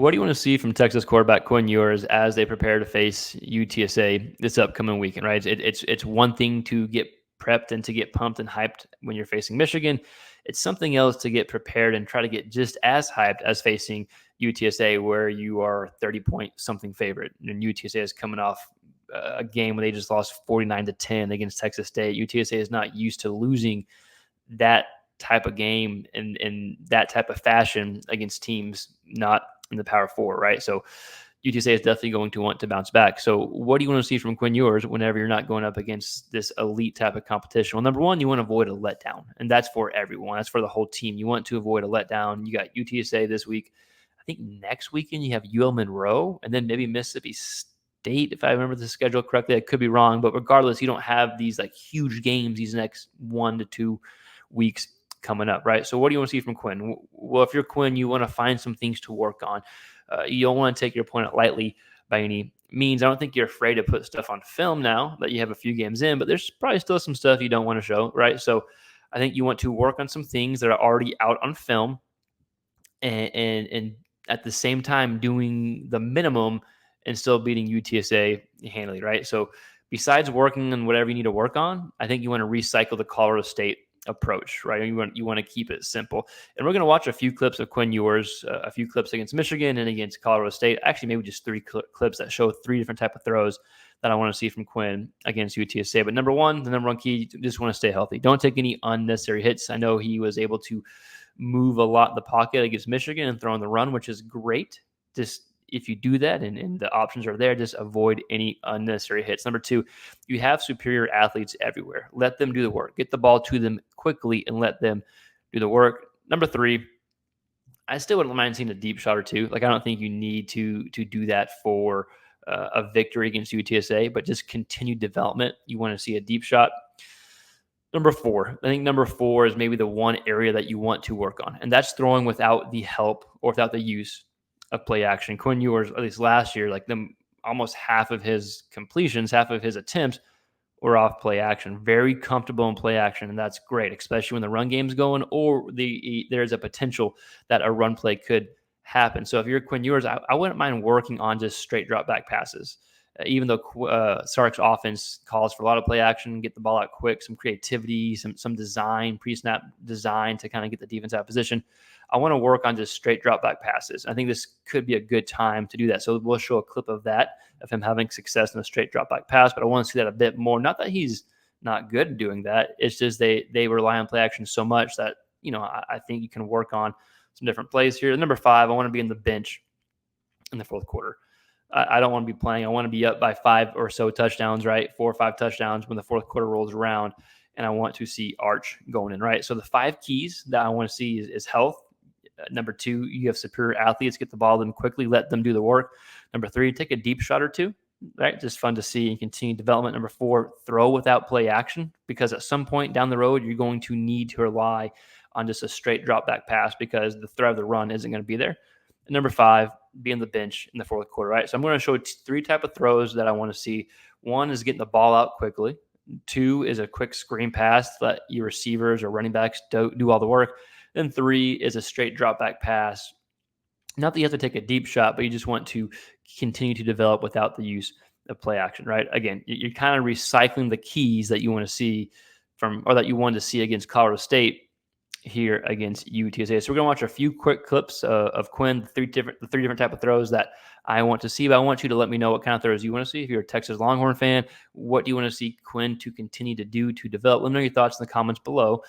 What do you want to see from Texas quarterback Quinn Ewers as they prepare to face UTSA this upcoming weekend? Right, it's one thing to get prepped and to get pumped and hyped when you're facing Michigan. It's something else to get prepared and try to get just as hyped as facing UTSA, where you are 30-point something favorite, and UTSA is coming off a game where they just lost 49-10 against Texas State. UTSA is not used to losing that type of game in that type of fashion against teams not in the Power Four, right? So UTSA is definitely going to want to bounce back. So what do you want to see from Quinn Ewers whenever you're not going up against this elite type of competition? Well, number one, you want to avoid a letdown, and that's for everyone. That's for the whole team. You want to avoid a letdown. You got UTSA this week. I think next weekend you have UL Monroe, and then maybe Mississippi State, if I remember the schedule correctly. I could be wrong, but regardless, you don't have these like huge games these next 1 to 2 weeks coming up, right? So what do you want to see from Quinn? Well, if you're Quinn, you want to find some things to work on. You don't want to take your opponent lightly by any means. I don't think you're afraid to put stuff on film now that you have a few games in, but there's probably still some stuff you don't want to show, right? So I think you want to work on some things that are already out on film and at the same time doing the minimum and still beating UTSA handily, right? So besides working on whatever you need to work on, I think you want to recycle the Colorado State approach, right? You want to keep it simple. And we're going to watch a few clips of Quinn Ewers, a few clips against Michigan and against Colorado State. Actually, maybe just 3 clips that show 3 different type of throws that I want to see from Quinn against UTSA. But the number one key, you just want to stay healthy. Don't take any unnecessary hits. I know he was able to move a lot in the pocket against Michigan and throw on the run, which is great. Just if you do that and the options are there, just avoid any unnecessary hits. Number 2, you have superior athletes everywhere. Let them do the work. Get the ball to them quickly and let them do the work. Number 3, I still wouldn't mind seeing a deep shot or two. Like, I don't think you need to do that for a victory against UTSA, but just continued development. You want to see a deep shot. Number 4, I think number 4 is maybe the one area that you want to work on, and that's throwing without the help or without the use of play action. Quinn Ewers, at least last year, like almost half of his completions, half of his attempts were off play action. Very comfortable in play action, and that's great, especially when the run game's going or there's a potential that a run play could happen. So if you're Quinn Ewers, I wouldn't mind working on just straight drop back passes. Even though Sark's offense calls for a lot of play action, get the ball out quick, some creativity, some design, pre-snap design to kind of get the defense out of position. I want to work on just straight drop back passes. I think this could be a good time to do that. So we'll show a clip of that, of him having success in a straight drop back pass, but I want to see that a bit more. Not that he's not good at doing that. It's just they rely on play action so much that, I think you can work on some different plays here. Number 5, I want to be in the bench in the fourth quarter. I don't want to be playing. I want to be up by 5 or so touchdowns, right? 4 or 5 touchdowns when the fourth quarter rolls around, and I want to see Arch going in, right? So the 5 keys that I want to see is health. Number 2, you have superior athletes. Get the ball to them quickly. Let them do the work. Number 3, take a deep shot or 2, right? Just fun to see and continue development. Number 4, throw without play action, because at some point down the road, you're going to need to rely on just a straight drop back pass because the threat of the run isn't going to be there. And number 5, be on the bench in the fourth quarter, right? So I'm going to show 3 type of throws that I want to see. 1 is getting the ball out quickly. 2 is a quick screen pass to let your receivers or running backs do all the work. Then 3 is a straight drop back pass. Not that you have to take a deep shot, but you just want to continue to develop without the use of play action, right? Again, you're kind of recycling the keys that you want to see or that you wanted to see against Colorado State here against UTSA. So we're going to watch a few quick clips of Quinn, the three different type of throws that I want to see. But I want you to let me know what kind of throws you want to see. If you're a Texas Longhorn fan, what do you want to see Quinn to continue to do to develop? Let me know your thoughts in the comments below.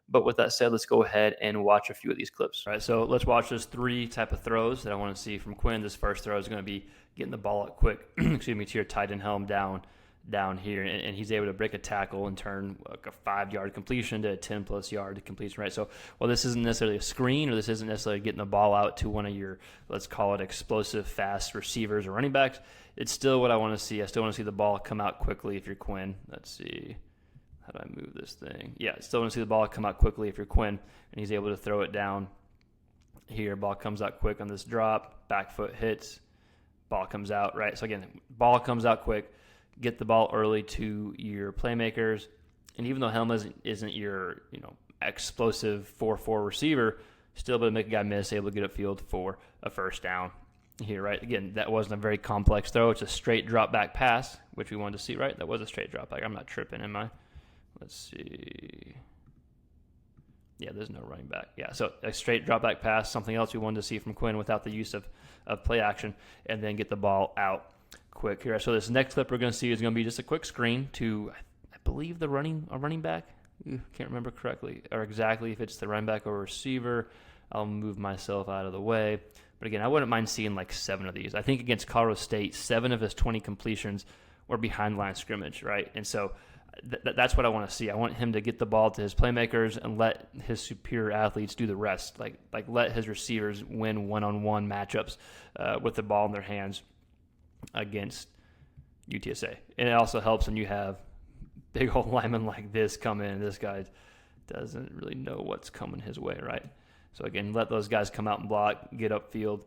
But with that said, let's go ahead and watch a few of these clips. All right, so let's watch those 3 type of throws that I want to see from Quinn. This first throw is going to be getting the ball out quick, to your tight end helm down here, and he's able to break a tackle and turn like a 5-yard completion to a 10-plus yard completion, right? So, well, this isn't necessarily a screen, or this isn't necessarily getting the ball out to one of your, let's call it, explosive, fast receivers or running backs. It's still what I want to see. I still want to see the ball come out quickly if you're Quinn. Let's see. How do I move this thing? Yeah, still want to see the ball come out quickly if you're Quinn, and he's able to throw it down here. Ball comes out quick on this drop. Back foot hits. Ball comes out, right? So, again, ball comes out quick. Get the ball early to your playmakers. And even though Helm isn't your, explosive 4-4 receiver, still able to make a guy miss, able to get upfield for a first down. here, right? Again, that wasn't a very complex throw. It's a straight drop back pass, which we wanted to see, right? That was a straight drop back. I'm not tripping, am I? Let's see. Yeah, there's no running back. Yeah, so a straight drop back pass, something else we wanted to see from Quinn without the use of play action, and then get the ball out quick here. So this next clip we're going to see is going to be just a quick screen to, I believe, a running back. Can't remember correctly or exactly if it's the running back or receiver. I'll move myself out of the way. But again, I wouldn't mind seeing like 7 of these. I think against Colorado State, 7 of his 20 completions were behind line scrimmage, right? And so that's what I want to see. I want him to get the ball to his playmakers and let his superior athletes do the rest. Like let his receivers win one-on-one matchups with the ball in their hands against UTSA. And it also helps when you have big old linemen like this come in. This guy doesn't really know what's coming his way, right? So again, let those guys come out and block, get upfield,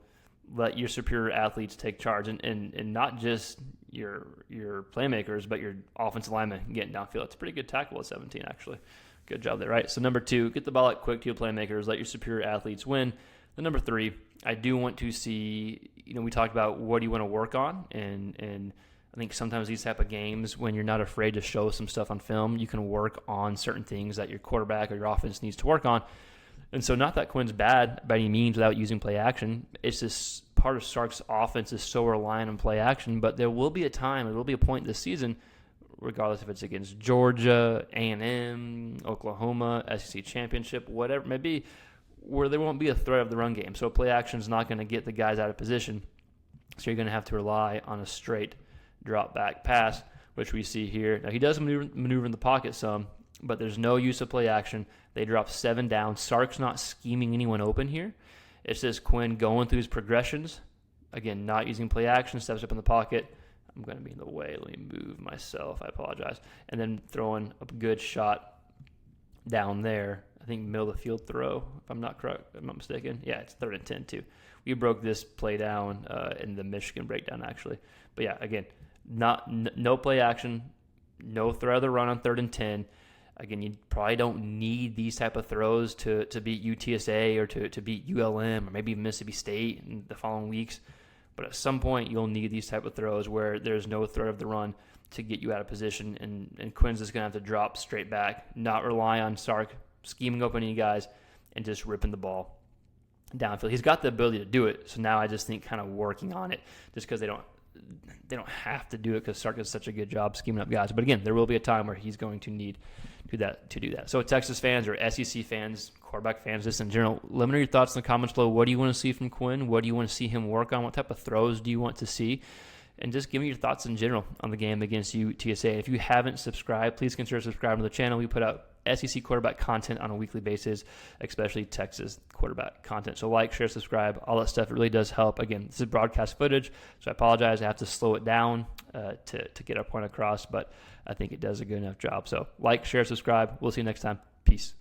let your superior athletes take charge, and not just your playmakers, but your offensive linemen getting downfield. It's a pretty good tackle at 17, actually. Good job there, right? So number 2, get the ball out quick to your playmakers, let your superior athletes win. Then number 3, I do want to see, we talked about what do you want to work on, and I think sometimes these type of games, when you're not afraid to show some stuff on film, you can work on certain things that your quarterback or your offense needs to work on. And so not that Quinn's bad by any means without using play action. It's just part of Sark's offense is so reliant on play action, but there will be a time, there will be a point this season, regardless if it's against Georgia, A&M, Oklahoma, SEC championship, whatever it may be, where there won't be a threat of the run game. So play action is not going to get the guys out of position. So you're going to have to rely on a straight drop back pass, which we see here. Now he does maneuver in the pocket some, but there's no use of play action. They drop 7 down. Sark's not scheming anyone open here. It's just Quinn going through his progressions. Again, not using play action, steps up in the pocket. I'm going to be in the way. Let me move myself. I apologize. And then throwing a good shot down there. I think middle of the field throw, if I'm not correct, if I'm not mistaken. Yeah, it's 3rd and 10 too. We broke this play down in the Michigan breakdown, actually. But yeah, again, no play action, no threat of the run on 3rd and 10. Again, you probably don't need these type of throws to beat UTSA or to beat ULM or maybe even Mississippi State in the following weeks. But at some point, you'll need these type of throws where there's no threat of the run to get you out of position. And Quinn's just going to have to drop straight back, not rely on Sark scheming open any guys and just ripping the ball downfield. He's got the ability to do it. So now I just think kind of working on it just because they don't have to do it because Sark does such a good job scheming up guys. But again, there will be a time where he's going to need to do that. So Texas fans or SEC fans, quarterback fans, just in general, let me know your thoughts in the comments below. What do you want to see from Quinn? What do you want to see him work on? What type of throws do you want to see? And just give me your thoughts in general on the game against UTSA. If you haven't subscribed, please consider subscribing to the channel. We put out SEC quarterback content on a weekly basis, especially Texas quarterback content. So like, share, subscribe, all that stuff. It really does help. Again, this is broadcast footage, so I apologize. I have to slow it down to get our point across, but I think it does a good enough job. So like, share, subscribe. We'll see you next time. Peace.